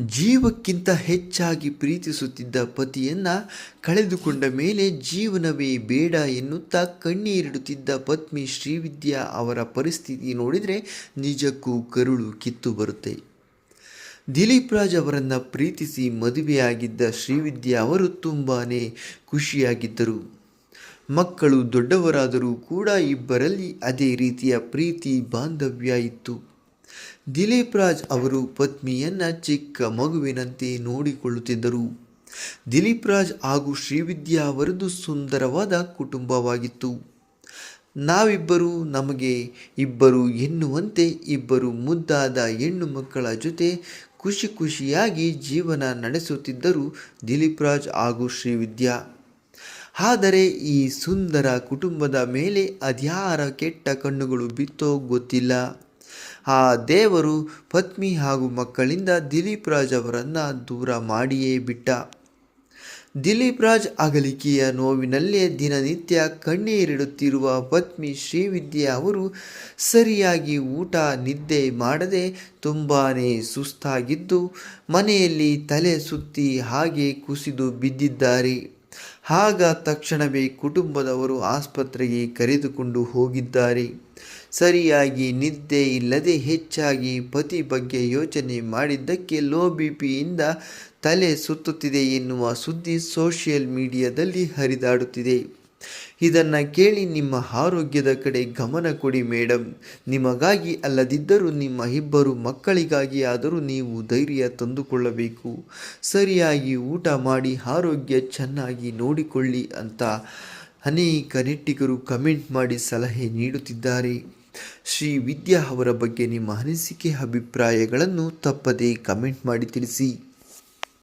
ಜೀವಕ್ಕಿಂತ ಹೆಚ್ಚಾಗಿ ಪ್ರೀತಿಸುತ್ತಿದ್ದ ಪತಿಯನ್ನ ಕಳೆದುಕೊಂಡ ಮೇಲೆ ಜೀವನವೇ ಬೇಡ ಎನ್ನುತ್ತಾ ಕಣ್ಣೀರಿಡುತ್ತಿದ್ದ ಪತ್ನಿ ಶ್ರೀವಿದ್ಯಾ ಅವರ ಪರಿಸ್ಥಿತಿ ನೋಡಿದರೆ ನಿಜಕ್ಕೂ ಕರುಳು ಕಿತ್ತು ಬರುತ್ತೆ. ದಿಲೀಪ್ ರಾಜ್ ಅವರನ್ನು ಪ್ರೀತಿಸಿ ಮದುವೆಯಾಗಿದ್ದ ಶ್ರೀವಿದ್ಯಾ ಅವರು ತುಂಬಾ ಖುಷಿಯಾಗಿದ್ದರು. ಮಕ್ಕಳು ದೊಡ್ಡವರಾದರೂ ಕೂಡ ಇಬ್ಬರಲ್ಲಿ ಅದೇ ರೀತಿಯ ಪ್ರೀತಿ ಬಾಂಧವ್ಯ ಇತ್ತು. ದಿಲೀಪ್ ರಾಜ್ ಅವರು ಪತ್ನಿಯನ್ನ ಚಿಕ್ಕ ಮಗುವಿನಂತೆ ನೋಡಿಕೊಳ್ಳುತ್ತಿದ್ದರು. ದಿಲೀಪ್ ರಾಜ್ ಹಾಗೂ ಶ್ರೀವಿದ್ಯಾ ಅವರದ್ದು ಸುಂದರವಾದ ಕುಟುಂಬವಾಗಿತ್ತು. ನಾವಿಬ್ಬರು ನಮಗೆ ಇಬ್ಬರು ಎನ್ನುವಂತೆ ಇಬ್ಬರು ಮುದ್ದಾದ ಹೆಣ್ಣು ಮಕ್ಕಳ ಜೊತೆ ಖುಷಿಯಾಗಿ ಜೀವನ ನಡೆಸುತ್ತಿದ್ದರು ದಿಲೀಪ್ ರಾಜ್ ಹಾಗೂ ಶ್ರೀವಿದ್ಯಾ. ಆದರೆ ಈ ಸುಂದರ ಕುಟುಂಬದ ಮೇಲೆ ಅದ್ಯಾರ ಕೆಟ್ಟ ಕಣ್ಣುಗಳು ಬಿತ್ತೋ ಗೊತ್ತಿಲ್ಲ. ಆ ದೇವರು ಪತ್ನಿ ಹಾಗೂ ಮಕ್ಕಳಿಂದ ದಿಲೀಪ್ ರಾಜ್ ಅವರನ್ನು ದೂರ ಮಾಡಿಯೇ ಬಿಟ್ಟ. ದಿಲೀಪ್ ರಾಜ್ ಅಗಲಿಕೆಯ ನೋವಿನಲ್ಲೇ ದಿನನಿತ್ಯ ಕಣ್ಣೀರಿಡುತ್ತಿರುವ ಪತ್ನಿ ಶ್ರೀವಿದ್ಯಾ ಅವರು ಸರಿಯಾಗಿ ಊಟ ನಿದ್ದೆ ಮಾಡದೆ ತುಂಬಾ ಸುಸ್ತಾಗಿದ್ದು ಮನೆಯಲ್ಲಿ ತಲೆ ಸುತ್ತಿ ಹಾಗೆ ಕುಸಿದು ಬಿದ್ದಿದ್ದಾರೆ. ಆಗ ತಕ್ಷಣವೇ ಕುಟುಂಬದವರು ಆಸ್ಪತ್ರೆಗೆ ಕರೆದುಕೊಂಡು ಹೋಗಿದ್ದಾರೆ. ಸರಿಯಾಗಿ ನಿದ್ದೆ ಇಲ್ಲದೆ ಹೆಚ್ಚಾಗಿ ಪತಿ ಬಗ್ಗೆ ಯೋಚನೆ ಮಾಡಿದ್ದಕ್ಕೆ ಲೋ ಬಿಪಿಯಿಂದ ತಲೆ ಸುತ್ತುತ್ತಿದೆ ಎನ್ನುವ ಸುದ್ದಿ ಸೋಷಿಯಲ್ ಮೀಡಿಯಾದಲ್ಲಿ ಹರಿದಾಡುತ್ತಿದೆ. ಇದನ್ನು ಕೇಳಿ ನಿಮ್ಮ ಆರೋಗ್ಯದ ಕಡೆ ಗಮನ ಕೊಡಿ ಮೇಡಮ್. ನಿಮಗಾಗಿ ಅಲ್ಲದಿದ್ದರೂ ನಿಮ್ಮ ಇಬ್ಬರು ಮಕ್ಕಳಿಗಾಗಿ ಆದರೂ ನೀವು ಧೈರ್ಯ ತಂದುಕೊಳ್ಳಬೇಕು. ಸರಿಯಾಗಿ ಊಟ ಮಾಡಿ ಆರೋಗ್ಯ ಚೆನ್ನಾಗಿ ನೋಡಿಕೊಳ್ಳಿ ಅಂತ ಅನೇಕ ನೆಟ್ಟಿಗರು ಕಮೆಂಟ್ ಮಾಡಿ ಸಲಹೆ ನೀಡುತ್ತಿದ್ದಾರೆ. ಶ್ರೀವಿದ್ಯಾ ಅವರ ಬಗ್ಗೆ ನಿಮ್ಮ ಅನಿಸಿಕೆ ಅಭಿಪ್ರಾಯಗಳನ್ನು ತಪ್ಪದೇ ಕಮೆಂಟ್ ಮಾಡಿ ತಿಳಿಸಿ.